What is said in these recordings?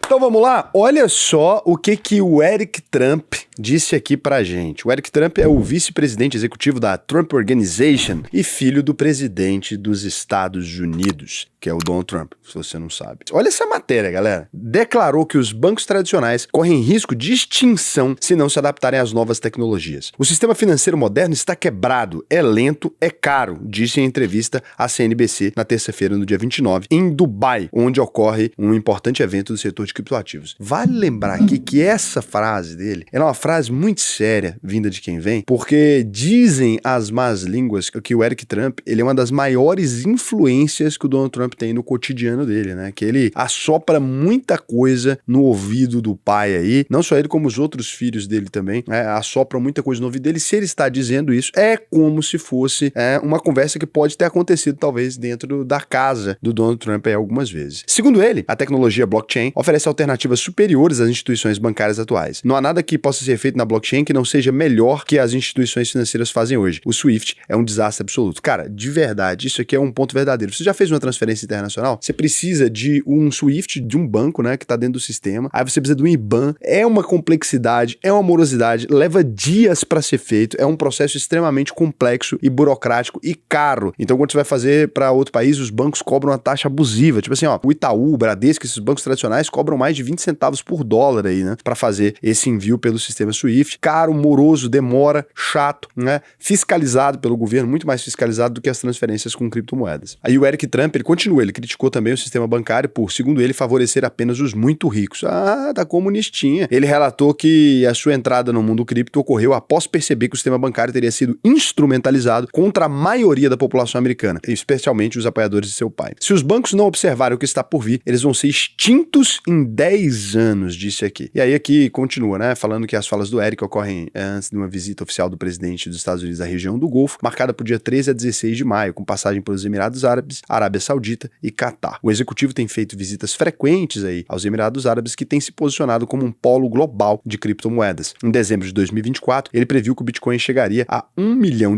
Então vamos lá, olha só o que o Eric Trump disse aqui pra gente. O Eric Trump é o vice-presidente executivo da Trump Organization e filho do presidente dos Estados Unidos, que é o Donald Trump, se você não sabe. Olha essa matéria, galera. Declarou que os bancos tradicionais correm risco de extinção se não se adaptarem às novas tecnologias. O sistema financeiro moderno está quebrado, é lento, é caro, disse em entrevista à CNBC na terça-feira, no dia 29, em Dubai, onde ocorre um importante evento do setor de criptoativos. Vale lembrar aqui que essa frase dele é uma frase muito séria, vinda de quem vem, porque dizem as más línguas que o Eric Trump, ele é uma das maiores influências que o Donald Trump tem no cotidiano dele, né? Que ele assopra muita coisa no ouvido do pai aí, não só ele como os outros filhos dele também, né? Assopram muita coisa no ouvido dele. Se ele está dizendo isso, é como se fosse uma conversa que pode ter acontecido talvez dentro da casa do Donald Trump aí algumas vezes. Segundo ele, a tecnologia blockchain oferece alternativas superiores às instituições bancárias atuais. Não há nada que possa ser feito na blockchain que não seja melhor que as instituições financeiras fazem hoje. O SWIFT é um desastre absoluto. Cara, de verdade, isso aqui é um ponto verdadeiro. Você já fez uma transferência internacional? Você precisa de um SWIFT de um banco, né, que tá dentro do sistema. Aí você precisa de um IBAN. É uma complexidade, é uma morosidade, leva dias para ser feito. É um processo extremamente complexo e burocrático e caro. Então, quando você vai fazer para outro país, os bancos cobram uma taxa abusiva. Tipo assim, ó, o Itaú, o Bradesco, esses bancos tradicionais cobram mais de 20 centavos por dólar aí, né, para fazer esse envio pelo sistema SWIFT. Caro, moroso, demora, chato, né, fiscalizado pelo governo, muito mais fiscalizado do que as transferências com criptomoedas. Aí o Eric Trump, ele continua, ele criticou também o sistema bancário por, segundo ele, favorecer apenas os muito ricos. Ah, tá comunistinha. Ele relatou que a sua entrada no mundo cripto ocorreu após perceber que o sistema bancário teria sido instrumentalizado contra a maioria da população americana, especialmente os apoiadores de seu pai. Se os bancos não observarem o que está por vir, eles vão ser extintos em 10 anos, disse aqui. E aí aqui continua, né, falando que as falas do Eric ocorrem antes de uma visita oficial do presidente dos Estados Unidos à região do Golfo, marcada para o dia 13 a 16 de maio, com passagem pelos Emirados Árabes, Arábia Saudita e Catar. O executivo tem feito visitas frequentes aí aos Emirados Árabes, que tem se posicionado como um polo global de criptomoedas. Em dezembro de 2024, ele previu que o Bitcoin chegaria a $1 milhão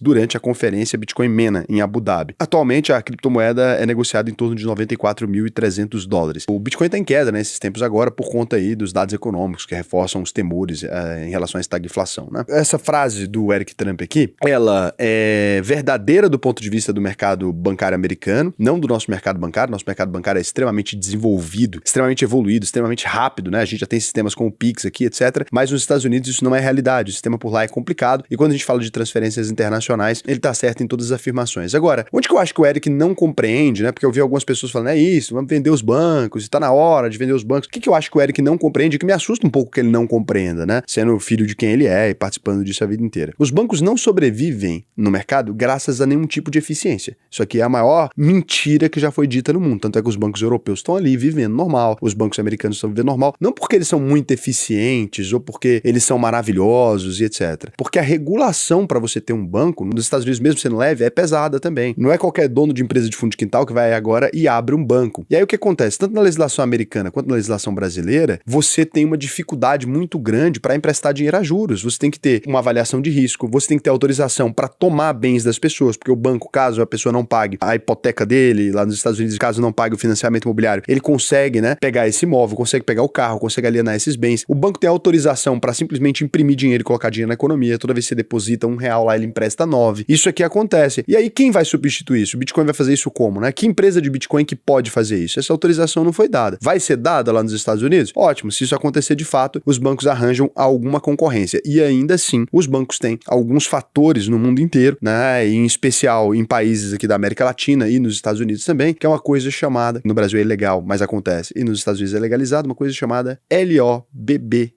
durante a conferência Bitcoin MENA, em Abu Dhabi. Atualmente, a criptomoeda é negociada em torno de $94.300. O Bitcoin está em queda nesses tempos agora por conta aí dos dados econômicos que reforçam os temores em relação à estagflação, né? Essa frase do Eric Trump aqui, ela é verdadeira do ponto de vista do mercado bancário americano, não do nosso mercado bancário. Nosso mercado bancário é extremamente desenvolvido, extremamente evoluído, extremamente rápido, né? A gente já tem sistemas como o Pix aqui, etc. Mas nos Estados Unidos isso não é realidade. O sistema por lá é complicado e quando a gente fala de transferências internacionais, ele tá certo em todas as afirmações. Agora, onde que eu acho que o Eric não compreende, né? Porque eu vi algumas pessoas falando, é isso, vamos vender os bancos, e tá na hora de vender os bancos. O que eu acho que o Eric não compreende, que me assusta um pouco que ele não compreenda, né? Sendo filho de quem ele é e participando disso a vida inteira. Os bancos não sobrevivem no mercado graças a nenhum tipo de eficiência. Isso aqui é a maior mentira que já foi dita no mundo. Tanto é que os bancos europeus estão ali vivendo normal, os bancos americanos estão vivendo normal, não porque eles são muito eficientes ou porque eles são maravilhosos e etc. Porque a regulação para você ter um banco, nos Estados Unidos mesmo sendo leve, é pesada também. Não é qualquer dono de empresa de fundo de quintal que vai agora e abre um banco. E aí o que acontece? Tanto na legislação americana quanto na legislação brasileira, você tem uma dificuldade muito grande para emprestar dinheiro a juros. Você tem que ter uma avaliação de risco, você tem que ter autorização para tomar bens das pessoas, porque o banco, caso a pessoa não pague a hipoteca dele, lá nos Estados Unidos, caso não pague o financiamento imobiliário, ele consegue, né, pegar esse imóvel, consegue pegar o carro, consegue alienar esses bens. O banco tem autorização para simplesmente imprimir dinheiro e colocar dinheiro na economia. Toda vez que você deposita R$1 lá, ele empresta 9. Isso aqui acontece. E aí, quem vai substituir isso? O Bitcoin vai fazer isso como, né? Que empresa de Bitcoin que pode fazer isso? Essa autorização não foi dada. Vai ser dada lá nos Estados Unidos? Ótimo. Se isso acontecer de fato, os bancos arranjam alguma concorrência. E ainda assim, os bancos têm alguns fatores no mundo inteiro, né? E em especial em países aqui da América Latina e nos Estados Unidos também, que é uma coisa chamada, no Brasil é ilegal, mas acontece, e nos Estados Unidos é legalizado, uma coisa chamada LOBB.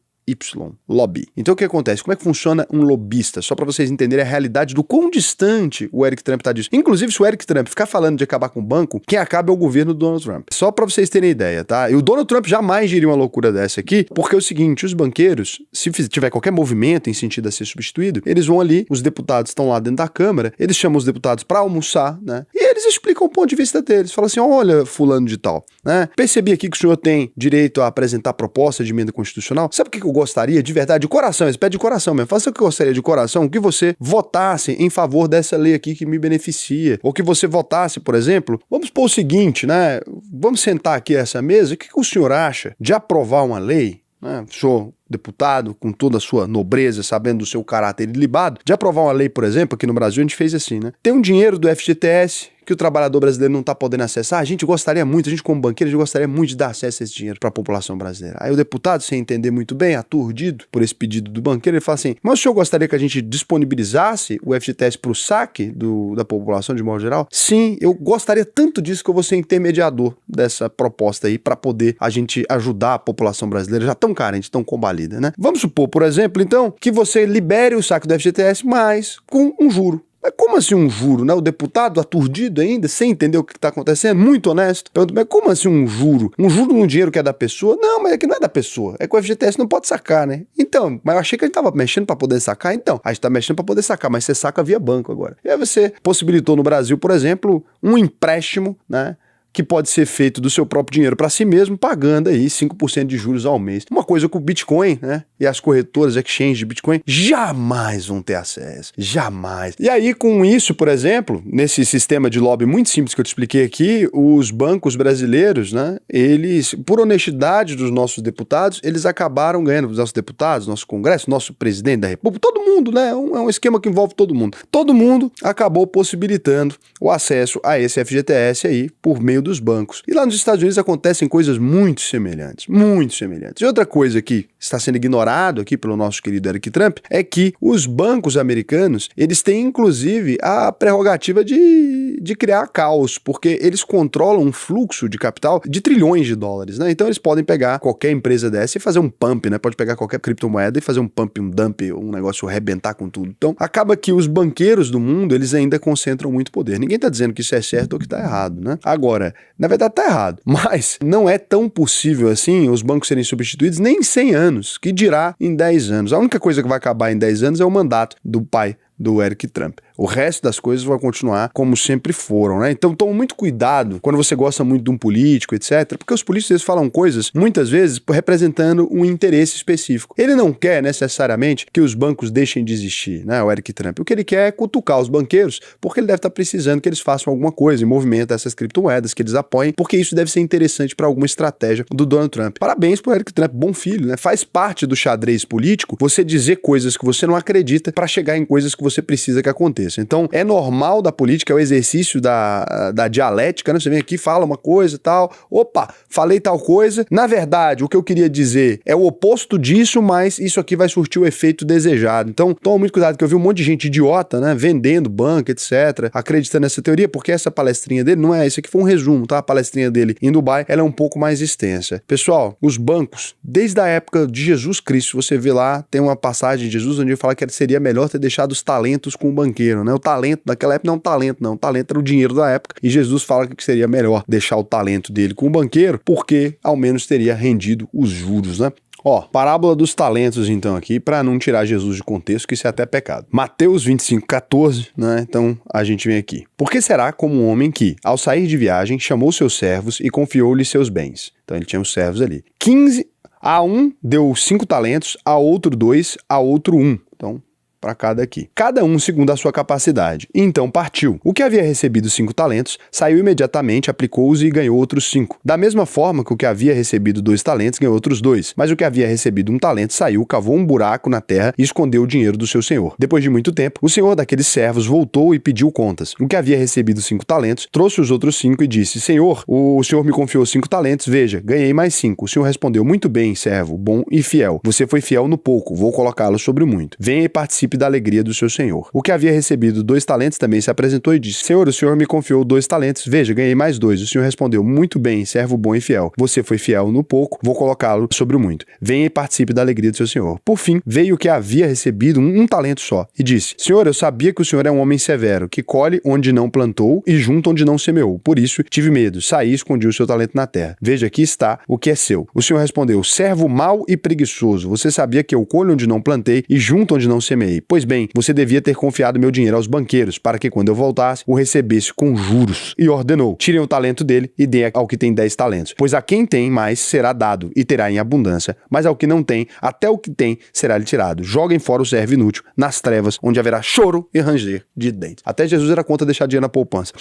Lobby. Então o que acontece? Como é que funciona um lobista? Só para vocês entenderem a realidade do quão distante o Eric Trump tá disso. Inclusive, se o Eric Trump ficar falando de acabar com o banco, quem acaba é o governo do Donald Trump. Só para vocês terem ideia, tá? E o Donald Trump jamais diria uma loucura dessa aqui, porque é o seguinte, os banqueiros, se tiver qualquer movimento em sentido a ser substituído, eles vão ali, os deputados estão lá dentro da Câmara, eles chamam os deputados para almoçar, né? E eles eles explicam o ponto de vista deles. Falam assim, olha, fulano de tal, né? Percebi aqui que o senhor tem direito a apresentar proposta de emenda constitucional. Sabe o que eu gostaria de verdade, de coração? Eles pedem de coração mesmo. Fala, sabe o que eu gostaria de coração? Que você votasse em favor dessa lei aqui que me beneficia. Ou que você votasse, por exemplo, vamos pôr o seguinte, né? Vamos sentar aqui a essa mesa. O que o senhor acha de aprovar uma lei, né? Sou deputado, com toda a sua nobreza, sabendo do seu caráter ilibado, de aprovar uma lei, por exemplo, aqui no Brasil a gente fez assim, né? Tem um dinheiro do FGTS que o trabalhador brasileiro não está podendo acessar, a gente gostaria muito, a gente como banqueiro, a gente gostaria muito de dar acesso a esse dinheiro para a população brasileira. Aí o deputado, sem entender muito bem, aturdido por esse pedido do banqueiro, ele fala assim, mas o senhor gostaria que a gente disponibilizasse o FGTS para o saque da população de modo geral? Sim, eu gostaria tanto disso que eu vou ser intermediador dessa proposta aí para poder a gente ajudar a população brasileira já tão carente, tão combalida, né? Vamos supor, por exemplo, então, que você libere o saque do FGTS, mas com um juro. Mas como assim um juro, né? O deputado aturdido ainda, sem entender o que está acontecendo, muito honesto, pergunta, mas como assim um juro? Um juro no dinheiro que é da pessoa? Não, mas é que não é da pessoa, é que o FGTS não pode sacar, né? Então, mas eu achei que a gente estava mexendo para poder sacar, então, a gente está mexendo para poder sacar, mas você saca via banco agora. E aí você possibilitou no Brasil, por exemplo, um empréstimo, né? Que pode ser feito do seu próprio dinheiro para si mesmo, pagando aí 5% de juros ao mês. Uma coisa que o Bitcoin, né, e as corretoras, exchange de Bitcoin, jamais vão ter acesso. Jamais. E aí, com isso, por exemplo, nesse sistema de lobby muito simples que eu te expliquei aqui, os bancos brasileiros, né, eles, por honestidade dos nossos deputados, eles acabaram ganhando, os nossos deputados, nosso Congresso, nosso presidente da República, todo mundo, né, é um esquema que envolve todo mundo. Todo mundo acabou possibilitando o acesso a esse FGTS aí, por meio dos bancos. E lá nos Estados Unidos acontecem coisas muito semelhantes, muito semelhantes. E outra coisa que está sendo ignorado aqui pelo nosso querido Eric Trump é que os bancos americanos, eles têm inclusive a prerrogativa de criar caos, porque eles controlam um fluxo de capital de trilhões de dólares, né? Então eles podem pegar qualquer empresa dessa e fazer um pump, né? Pode pegar qualquer criptomoeda e fazer um pump, um dump, um negócio arrebentar com tudo. Então acaba que os banqueiros do mundo, eles ainda concentram muito poder. Ninguém está dizendo que isso é certo ou que está errado, né? Agora, na verdade tá errado, mas não é tão possível assim os bancos serem substituídos nem em 100 anos, que dirá em 10 anos. A única coisa que vai acabar em 10 anos é o mandato do pai do Eric Trump. O resto das coisas vai continuar como sempre foram, né? Então toma muito cuidado quando você gosta muito de um político, etc. Porque os políticos eles falam coisas, muitas vezes, representando um interesse específico. Ele não quer necessariamente que os bancos deixem de existir, né? O Eric Trump. O que ele quer é cutucar os banqueiros, porque ele deve estar precisando que eles façam alguma coisa em movimento essas criptomoedas, que eles apoiem, porque isso deve ser interessante para alguma estratégia do Donald Trump. Parabéns pro Eric Trump, bom filho, né? Faz parte do xadrez político você dizer coisas que você não acredita para chegar em coisas que você precisa que aconteça. Então, é normal da política, é o exercício da dialética, né? Você vem aqui, fala uma coisa e tal, opa, falei tal coisa. Na verdade, o que eu queria dizer é o oposto disso, mas isso aqui vai surtir o efeito desejado. Então, toma muito cuidado, que eu vi um monte de gente idiota, né? Vendendo banco, etc., acreditando nessa teoria, porque essa palestrinha dele não é isso aqui, foi um resumo, tá? A palestrinha dele em Dubai, ela é um pouco mais extensa. Pessoal, os bancos, desde a época de Jesus Cristo, você vê lá, tem uma passagem de Jesus onde ele fala que seria melhor ter deixado os talentos com o banqueiro, né? O talento daquela época não é um talento, não. O talento era o dinheiro da época. E Jesus fala que seria melhor deixar o talento dele com o banqueiro, porque ao menos teria rendido os juros, né? Ó, parábola dos talentos então aqui, para não tirar Jesus de contexto, que isso é até pecado. Mateus 25:14, né? Então a gente vem aqui. Por que será como um homem que, ao sair de viagem, chamou seus servos e confiou-lhes seus bens? Então ele tinha os servos ali. 15, a um deu 5 talentos, a outro 2, a outro 1. Então, para cada aqui. Cada um segundo a sua capacidade. E então partiu. O que havia recebido 5 talentos, saiu imediatamente, aplicou-os e ganhou outros 5. Da mesma forma que o que havia recebido 2 talentos, ganhou outros 2. Mas o que havia recebido 1 talento, saiu, cavou um buraco na terra e escondeu o dinheiro do seu senhor. Depois de muito tempo, o senhor daqueles servos voltou e pediu contas. O que havia recebido 5 talentos, trouxe os outros 5 e disse, Senhor, o senhor me confiou 5 talentos, veja, ganhei mais 5. O senhor respondeu, muito bem, servo, bom e fiel. Você foi fiel no pouco, vou colocá-lo sobre o muito. Venha e participe da alegria do seu senhor. O que havia recebido 2 talentos também se apresentou e disse, Senhor, o senhor me confiou 2 talentos, veja, ganhei mais 2. O senhor respondeu, muito bem, servo bom e fiel. Você foi fiel no pouco, vou colocá-lo sobre o muito. Venha e participe da alegria do seu senhor. Por fim, veio o que havia recebido um talento só e disse, Senhor, eu sabia que o senhor é um homem severo, que colhe onde não plantou e junta onde não semeou. Por isso, tive medo, saí e escondi o seu talento na terra. Veja, aqui está o que é seu. O senhor respondeu, servo mau e preguiçoso, você sabia que eu colho onde não plantei e junto onde não semeei. aqui. Pois bem, você devia ter confiado meu dinheiro aos banqueiros, para que quando eu voltasse, o recebesse com juros. E ordenou, tirem o talento dele e deem ao que tem 10 talentos. Pois a quem tem mais será dado e terá em abundância, mas ao que não tem, até o que tem será lhe tirado. Joguem fora o servo inútil nas trevas, onde haverá choro e ranger de dentes. Até Jesus era contra deixar dinheiro na poupança.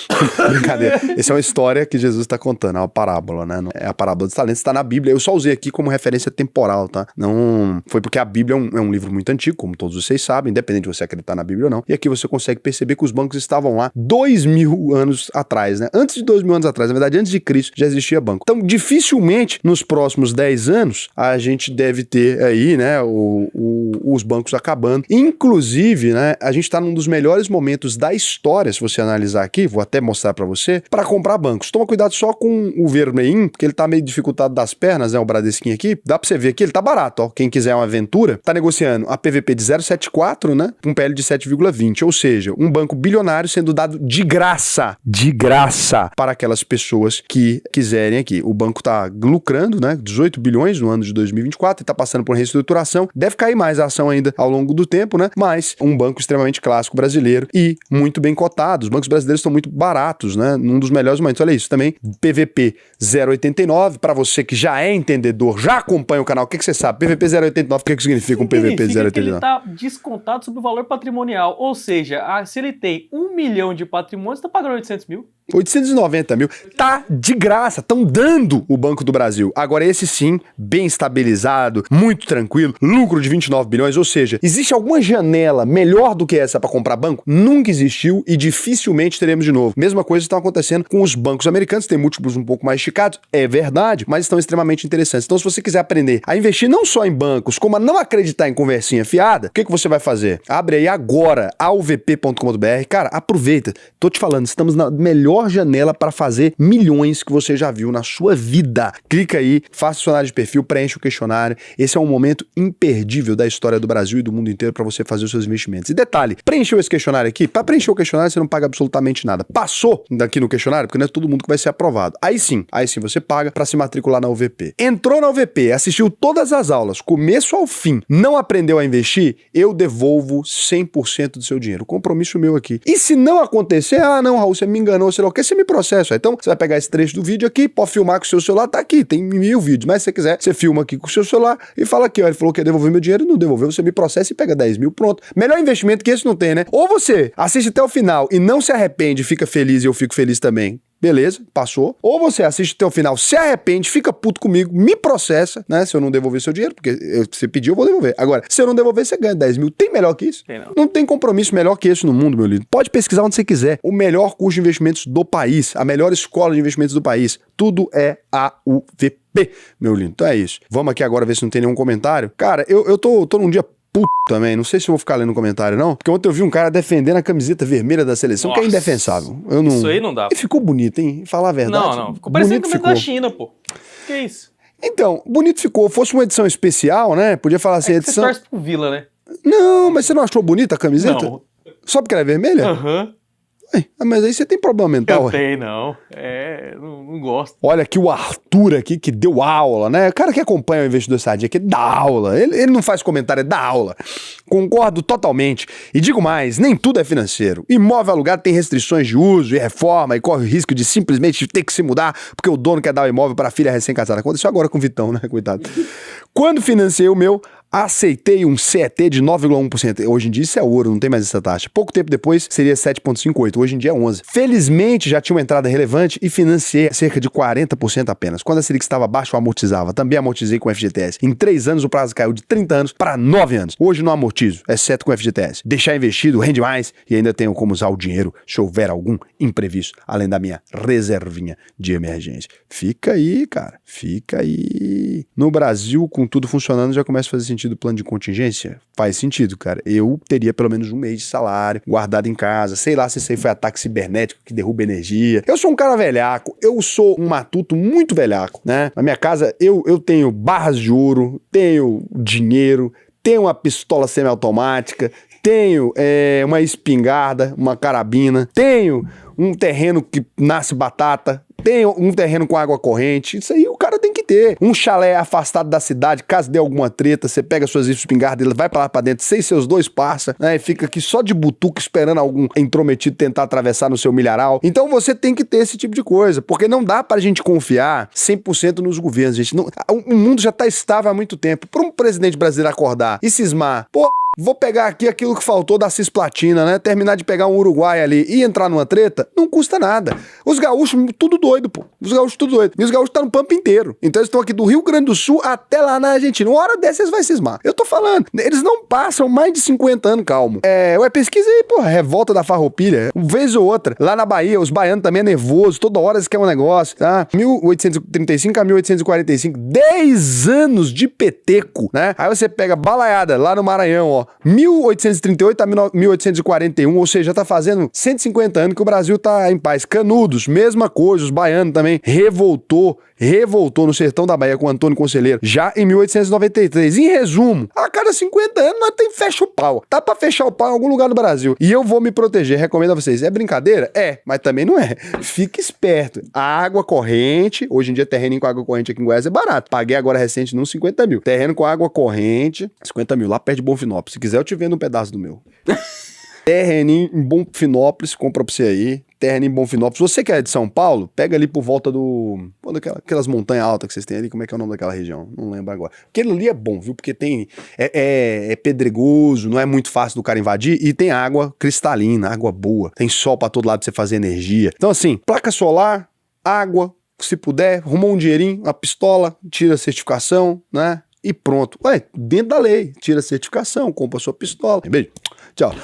Brincadeira. Essa é uma história que Jesus está contando, é uma parábola, né? É a parábola dos talentos, está na Bíblia. Eu só usei aqui como referência temporal, tá? Não foi porque a Bíblia é um livro muito antigo, como todos vocês sabem, independente de você acreditar na Bíblia ou não. E aqui você consegue perceber que os bancos estavam lá 2000 anos atrás, né? Antes de 2000 anos atrás, na verdade, antes de Cristo, já existia banco. Então, dificilmente, nos próximos 10 anos, a gente deve ter aí, né, os bancos acabando. Inclusive, né, a gente está num dos melhores momentos da história, se você analisar aqui, vou até mostrar para você, para comprar bancos. Toma cuidado só com o vermelhinho, porque ele tá meio dificultado das pernas, né, o Bradesquinho aqui. Dá para você ver aqui, ele tá barato, ó. Quem quiser uma aventura, tá negociando a PVP de 0,74, né, um PL de 7,20, ou seja, um banco bilionário sendo dado de graça, para aquelas pessoas que quiserem aqui. O banco tá lucrando, né, 18 bilhões no ano de 2024, e tá passando por reestruturação, deve cair mais a ação ainda ao longo do tempo, né, mas um banco extremamente clássico brasileiro e muito bem cotado. Os bancos brasileiros estão muito baratos, né, num dos melhores momentos. Olha isso também, PVP 0,89, para você que já é entendedor, já acompanha o canal, o que você sabe? PVP 0,89, o que significa um PVP 0,89? Ele está descontado sobre o valor patrimonial, ou seja, se ele tem 1 milhão de patrimônio, você está pagando 800 mil. 890 mil, tá de graça, estão dando o Banco do Brasil. Agora esse sim, bem estabilizado, muito tranquilo, lucro de 29 bilhões, ou seja, existe alguma janela melhor do que essa para comprar banco? Nunca existiu e dificilmente teremos de novo. Mesma coisa está acontecendo com os bancos americanos, tem múltiplos um pouco mais esticados, é verdade, mas estão extremamente interessantes. Então se você quiser aprender a investir não só em bancos, como a não acreditar em conversinha fiada, o que você vai fazer? Abre aí agora, alvp.com.br, cara, aproveita, tô te falando, estamos na melhor janela para fazer milhões que você já viu na sua vida. Clica aí, faça sua análise de perfil, preencha o questionário. Esse é um momento imperdível da história do Brasil e do mundo inteiro para você fazer os seus investimentos. E detalhe, preencheu esse questionário aqui? Para preencher o questionário você não paga absolutamente nada. Passou daqui no questionário, porque não é todo mundo que vai ser aprovado. Aí sim você paga para se matricular na UVP. Entrou na UVP, assistiu todas as aulas, começo ao fim, não aprendeu a investir, eu devolvo 100% do seu dinheiro. Compromisso meu aqui. E se não acontecer, não, Raul, você me enganou, sei lá o que, você me processa. Então, você vai pegar esse trecho do vídeo aqui, pode filmar com o seu celular, tá aqui, tem 1000 vídeos, mas se você quiser, você filma aqui com o seu celular e fala aqui, ó, ele falou que ia devolver meu dinheiro, não devolveu, você me processa e pega 10 mil, pronto. Melhor investimento que esse não tem, né? Ou você assiste até o final e não se arrepende, fica feliz e eu fico feliz também. Beleza, passou. Ou você assiste até o final, se arrepende, fica puto comigo, me processa, né? Se eu não devolver seu dinheiro, porque você pediu, eu vou devolver. Agora, se eu não devolver, você ganha 10 mil. Tem melhor que isso? Tem não. Não tem compromisso melhor que esse no mundo, meu lindo. Pode pesquisar onde você quiser. O melhor curso de investimentos do país, a melhor escola de investimentos do país. Tudo é a UVP, meu lindo. Então é isso. Vamos aqui agora ver se não tem nenhum comentário. Cara, eu tô num dia puto também, não sei se eu vou ficar lendo comentário não, porque ontem eu vi um cara defendendo a camiseta vermelha da seleção. Nossa, que é indefensável. Isso aí não dá. E ficou bonito, hein? Falar a verdade. Não, ficou parecendo a camisa da China, pô. Que isso? Então, bonito ficou. Fosse uma edição especial, né? Podia falar assim, edição... Você torce pro Vila, né? Não, mas você não achou bonita a camiseta? Não. Só porque ela é vermelha? Aham. Mas aí você tem problema mental. Eu tenho, não. Não gosto. Olha aqui o Arthur aqui que deu aula, né? O cara que acompanha o Investidor Sadia aqui dá aula. Ele não faz comentário, é dá aula. Concordo totalmente. E digo mais, nem tudo é financeiro. Imóvel alugado tem restrições de uso e reforma e corre o risco de simplesmente ter que se mudar porque o dono quer dar o imóvel para a filha recém-casada. Aconteceu agora com o Vitão, né? Coitado. Quando financei o meu, aceitei um CET de 9,1%. Hoje em dia isso é ouro, não tem mais essa taxa. Pouco tempo depois seria 7,58%. Hoje em dia é 11%. Felizmente já tinha uma entrada relevante e financiei cerca de 40% apenas. Quando a Selic estava abaixo, eu amortizava. Também amortizei com o FGTS. Em 3 anos o prazo caiu de 30 anos para 9 anos. Hoje não amortizo, exceto com o FGTS. Deixar investido rende mais e ainda tenho como usar o dinheiro se houver algum imprevisto, além da minha reservinha de emergência. Fica aí, cara. Fica aí. No Brasil, com tudo funcionando, já começa a fazer sentido o plano de contingência? Faz sentido, cara. Eu teria pelo menos um mês de salário guardado em casa. Sei lá se isso aí foi ataque cibernético que derruba energia. Eu sou um cara velhaco. Eu sou um matuto muito velhaco, né? Na minha casa, eu tenho barras de ouro, tenho dinheiro, tenho uma pistola semiautomática, tenho uma espingarda, uma carabina, tenho um terreno que nasce batata, tenho um terreno com água corrente. Isso aí o cara tem que ter um chalé afastado da cidade, caso dê alguma treta, você pega suas rifles espingardas, ele vai pra lá pra dentro, sem seus 2 parça, né, e fica aqui só de butuca esperando algum intrometido tentar atravessar no seu milharal. Então você tem que ter esse tipo de coisa, porque não dá pra gente confiar 100% nos governos, gente. Não, o mundo já tá estável há muito tempo. Pra um presidente brasileiro acordar e cismar, pô, vou pegar aqui aquilo que faltou da Cisplatina, né? Terminar de pegar um Uruguai ali e entrar numa treta, não custa nada. Os gaúchos, tudo doido, pô. Os gaúchos, tudo doido. E os gaúchos tá no pampa inteiro. Então eles estão aqui do Rio Grande do Sul até lá na Argentina. Uma hora dessa eles vão cismar. Eu tô falando, eles não passam mais de 50 anos calmo. Ué, pesquisa aí, pô, revolta da Farroupilha. Uma vez ou outra. Lá na Bahia, os baianos também é nervoso. Toda hora eles querem um negócio, tá? 1835 a 1845. 10 anos de peteco, né? Aí você pega balaiada lá no Maranhão, ó. 1838 a 1841, ou seja, tá fazendo 150 anos que o Brasil tá em paz. Canudos, mesma coisa, os baianos também revoltou no sertão da Bahia com o Antônio Conselheiro, já em 1893. Em resumo, a cada 50 anos nós tem fecha o pau. Tá pra fechar o pau em algum lugar do Brasil. E eu vou me proteger, recomendo a vocês. É brincadeira? É, mas também não é. Fique esperto. A água corrente, hoje em dia terreno com água corrente aqui em Goiás é barato. Paguei agora recente nos 50 mil. Terreno com água corrente, 50 mil, lá perto de Bonfinópolis. Se quiser eu te vendo um pedaço do meu. Terreninho em Bonfinópolis, compra pra você aí. Terreno em Bonfinópolis. Você que é de São Paulo, pega ali por volta do... aquelas montanhas altas que vocês têm ali, como é que é o nome daquela região? Não lembro agora. Aquele ali é bom, viu? Porque tem... É pedregoso, não é muito fácil do cara invadir e tem água cristalina, água boa. Tem sol pra todo lado pra você fazer energia. Então assim, placa solar, água, se puder, arrumou um dinheirinho, uma pistola, tira a certificação, né? E pronto. Ué, dentro da lei, tira a certificação, compra a sua pistola. Beijo. Tchau.